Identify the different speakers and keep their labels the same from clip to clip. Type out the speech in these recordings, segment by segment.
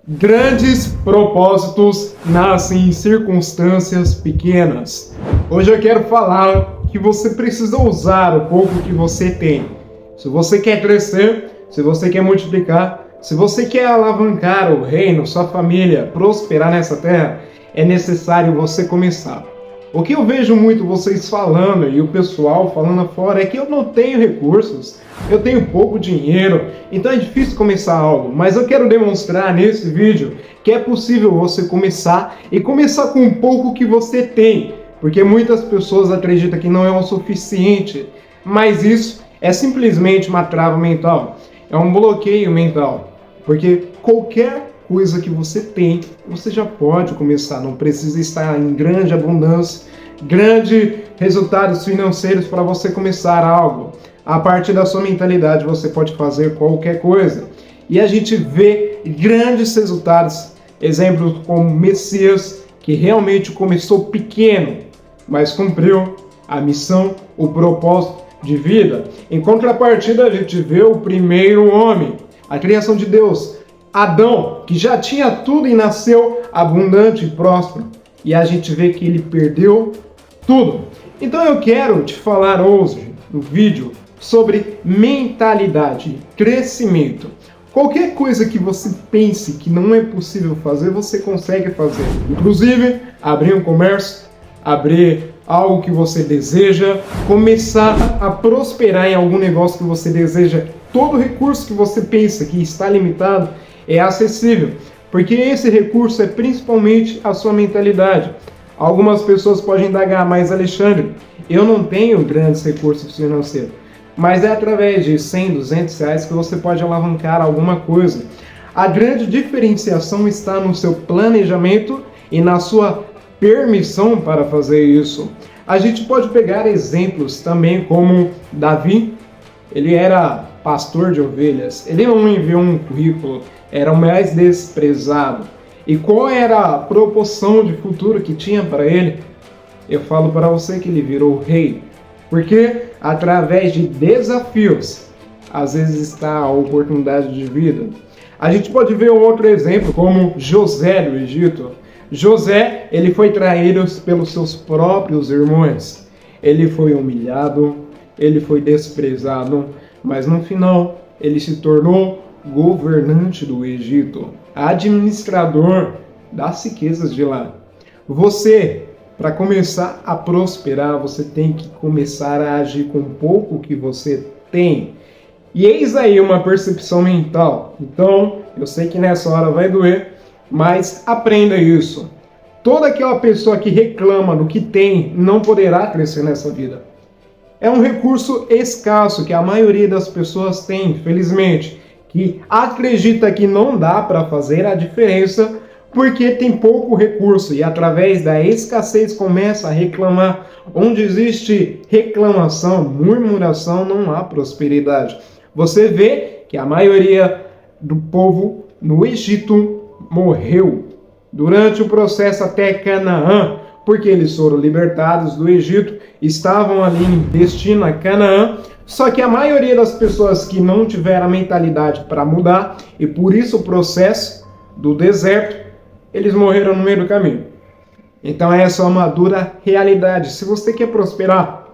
Speaker 1: Grandes propósitos nascem em circunstâncias pequenas. Hoje eu quero falar que você precisa usar o pouco que você tem. Se você quer crescer, se você quer multiplicar, se você quer alavancar o reino, sua família, prosperar nessa terra, é necessário você começar. O que eu vejo muito vocês falando e o pessoal falando fora é que eu não tenho recursos, eu tenho pouco dinheiro, então é difícil começar algo. Mas eu quero demonstrar nesse vídeo que é possível você começar e começar com um pouco que você tem, porque muitas pessoas acreditam que não é o suficiente, mas isso é simplesmente uma trava mental, é um bloqueio mental, porque qualquer coisa que você tem, você já pode começar, não precisa estar em grande abundância, grandes resultados financeiros para você começar algo. A partir da sua mentalidade você pode fazer qualquer coisa. E a gente vê grandes resultados, exemplos como Messias, que realmente começou pequeno, mas cumpriu a missão, o propósito de vida. Em contrapartida, a gente vê o primeiro homem, a criação de Deus, Adão, que já tinha tudo e nasceu abundante e próspero. E a gente vê que ele perdeu tudo. Então eu quero te falar hoje, no vídeo, sobre mentalidade, crescimento. Qualquer coisa que você pense que não é possível fazer, você consegue fazer. Inclusive, abrir um comércio, abrir algo que você deseja, começar a prosperar em algum negócio que você deseja. Todo recurso que você pensa que está limitado é acessível, porque esse recurso é principalmente a sua mentalidade. Algumas pessoas podem indagar, mas Alexandre, eu não tenho grandes recursos financeiros, mas é através de 100, 200 reais que você pode alavancar alguma coisa. A grande diferenciação está no seu planejamento e na sua permissão para fazer isso. A gente pode pegar exemplos também como Davi. Ele era pastor de ovelhas, ele não enviou um currículo, era o mais desprezado. E qual era a proporção de futuro que tinha para ele? Eu falo para você que ele virou rei, porque através de desafios, às vezes está a oportunidade de vida. A gente pode ver um outro exemplo como José do Egito. José, ele foi traído pelos seus próprios irmãos. Ele foi humilhado, ele foi desprezado, mas no final ele se tornou governante do Egito, administrador das riquezas de lá. Você, para começar a prosperar, você tem que começar a agir com pouco que você tem. E eis aí uma percepção mental. Então, eu sei que nessa hora vai doer, mas aprenda isso. Toda aquela pessoa que reclama do que tem não poderá crescer nessa vida. É um recurso escasso que a maioria das pessoas tem, infelizmente, que acredita que não dá para fazer a diferença porque tem pouco recurso e através da escassez começa a reclamar. Onde existe reclamação, murmuração, não há prosperidade. Você vê que a maioria do povo no Egito morreu durante o processo até Canaã, porque eles foram libertados do Egito, estavam ali em destino a Canaã, só que a maioria das pessoas que não tiveram a mentalidade para mudar, e por isso o processo do deserto, eles morreram no meio do caminho. Então essa é uma dura realidade. Se você quer prosperar,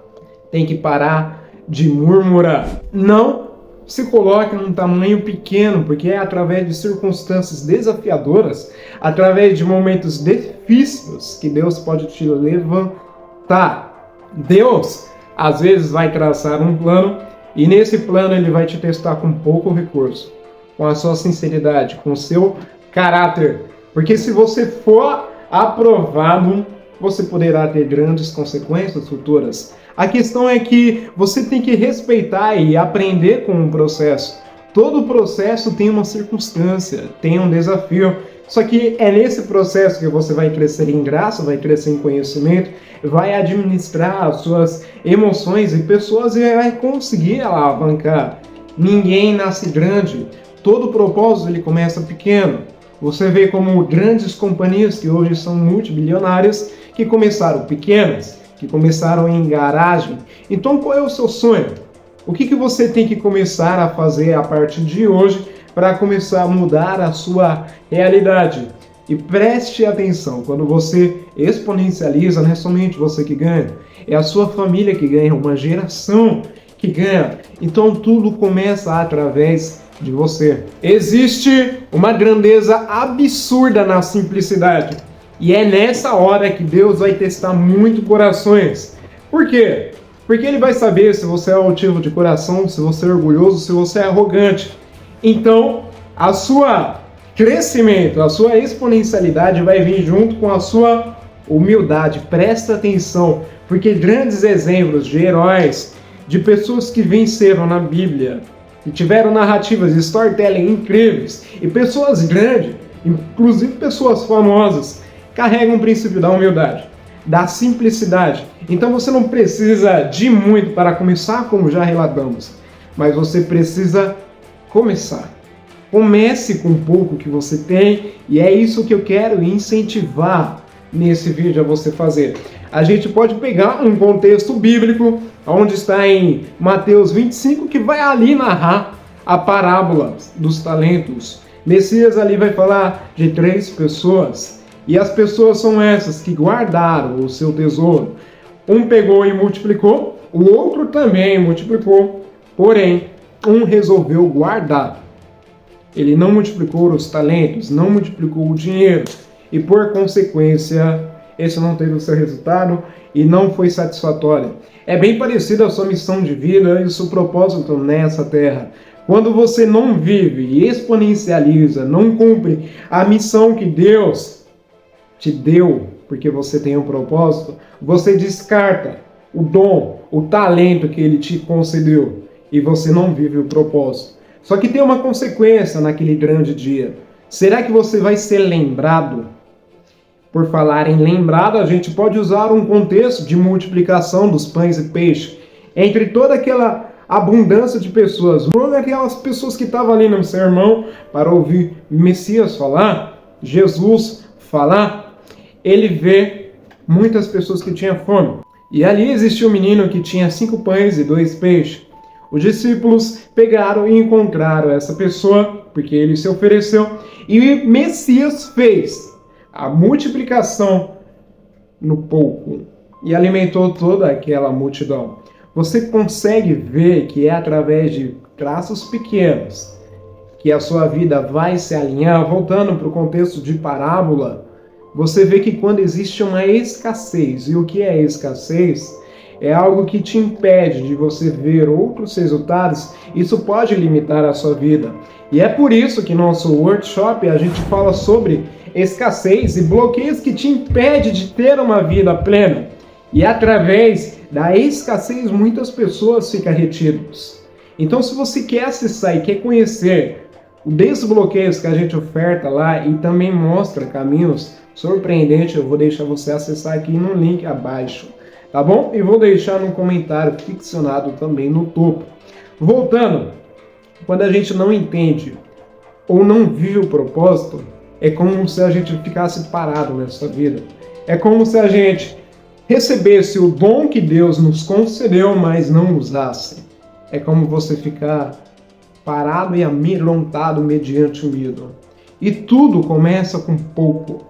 Speaker 1: tem que parar de murmurar. Não se coloque num tamanho pequeno, porque é através de circunstâncias desafiadoras, através de momentos difíceis que Deus pode te levantar. Deus, às vezes, vai traçar um plano e nesse plano ele vai te testar com pouco recurso, com a sua sinceridade, com o seu caráter. Porque se você for aprovado, você poderá ter grandes consequências futuras. A questão é que você tem que respeitar e aprender com o processo. Todo processo tem uma circunstância, tem um desafio. Só que é nesse processo que você vai crescer em graça, vai crescer em conhecimento, vai administrar as suas emoções e pessoas e vai conseguir alavancar. Ninguém nasce grande. Todo propósito ele começa pequeno. Você vê como grandes companhias que hoje são multibilionárias que começaram pequenas, que começaram em garagem. Então qual é o seu sonho? O que você tem que começar a fazer a partir de hoje para começar a mudar a sua realidade. E preste atenção, quando você exponencializa, não é somente você que ganha, é a sua família que ganha, uma geração que ganha. Então tudo começa através de você. Existe uma grandeza absurda na simplicidade. E é nessa hora que Deus vai testar muito corações. Por quê? Porque Ele vai saber se você é altivo de coração, se você é orgulhoso, se você é arrogante. Então, a sua crescimento, a sua exponencialidade vai vir junto com a sua humildade. Presta atenção, porque grandes exemplos de heróis, de pessoas que venceram na Bíblia, que tiveram narrativas de storytelling incríveis, e pessoas grandes, inclusive pessoas famosas, carregam o princípio da humildade, da simplicidade. Então você não precisa de muito para começar, como já relatamos, mas você precisa começar. Comece com o pouco que você tem, e é isso que eu quero incentivar nesse vídeo a você fazer. A gente pode pegar um contexto bíblico, onde está em Mateus 25, que vai ali narrar a parábola dos talentos. Messias ali vai falar de 3 pessoas, e as pessoas são essas que guardaram o seu tesouro. Um pegou e multiplicou, o outro também multiplicou, porém, um resolveu guardar. Ele não multiplicou os talentos, não multiplicou o dinheiro, e por consequência, esse não teve o seu resultado e não foi satisfatório. É bem parecido a sua missão de vida e o seu propósito nessa terra. Quando você não vive e exponencializa, não cumpre a missão que Deus te deu, porque você tem um propósito, você descarta o dom, o talento que Ele te concedeu, e você não vive o propósito. Só que tem uma consequência naquele grande dia. Será que você vai ser lembrado? Por falar em lembrado, a gente pode usar um contexto de multiplicação dos pães e peixes. Entre toda aquela abundância de pessoas, uma daquelas pessoas que estavam ali no sermão para ouvir Messias falar, Jesus falar, ele vê muitas pessoas que tinham fome. E ali existia um menino que tinha 5 pães e 2 peixes. Os discípulos pegaram e encontraram essa pessoa, porque ele se ofereceu, e Messias fez a multiplicação no pouco e alimentou toda aquela multidão. Você consegue ver que é através de traços pequenos que a sua vida vai se alinhar. Voltando para o contexto de parábola, você vê que quando existe uma escassez, e o que é escassez? É algo que te impede de você ver outros resultados, isso pode limitar a sua vida. E é por isso que no nosso workshop a gente fala sobre escassez e bloqueios que te impedem de ter uma vida plena. E através da escassez muitas pessoas ficam retidas. Então se você quer acessar e quer conhecer os desbloqueios que a gente oferta lá e também mostra caminhos surpreendentes, eu vou deixar você acessar aqui no link abaixo. Tá bom? E vou deixar no comentário ficcionado também no topo. Voltando, quando a gente não entende ou não vive o propósito, é como se a gente ficasse parado nessa vida. É como se a gente recebesse o dom que Deus nos concedeu, mas não usasse. É como você ficar parado e amedrontado mediante o medo. E tudo começa com pouco.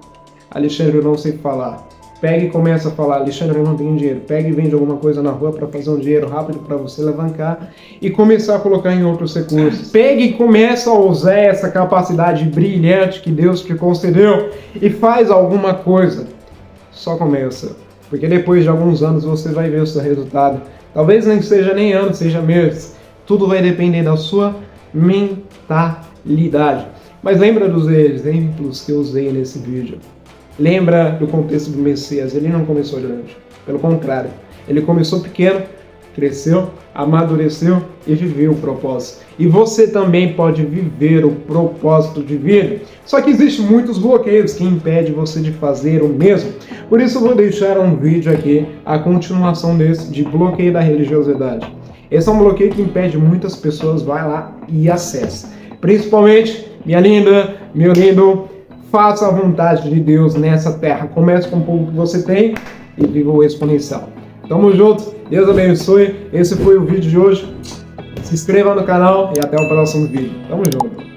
Speaker 1: Alexandre, eu não sei falar. Pega e começa a falar, Alexandre, eu não tenho dinheiro. Pega e vende alguma coisa na rua para fazer um dinheiro rápido para você alavancar e começar a colocar em outros recursos. Pega e começa a usar essa capacidade brilhante que Deus te concedeu e faz alguma coisa. Só começa. Porque depois de alguns anos você vai ver o seu resultado. Talvez nem seja nem anos, seja meses. Tudo vai depender da sua mentalidade. Mas lembra dos exemplos que eu usei nesse vídeo. Lembra do contexto do Messias, ele não começou grande, pelo contrário, ele começou pequeno, cresceu, amadureceu e viveu o propósito. E você também pode viver o propósito de vida, só que existem muitos bloqueios que impedem você de fazer o mesmo. Por isso eu vou deixar um vídeo aqui, a continuação desse, de bloqueio da religiosidade. Esse é um bloqueio que impede muitas pessoas, vai lá e acessa. Principalmente, minha linda, meu lindo, faça a vontade de Deus nessa terra. Comece com o pouco que você tem e viva o exponencial. Tamo junto, Deus abençoe. Esse foi o vídeo de hoje. Se inscreva no canal e até o próximo vídeo. Tamo junto.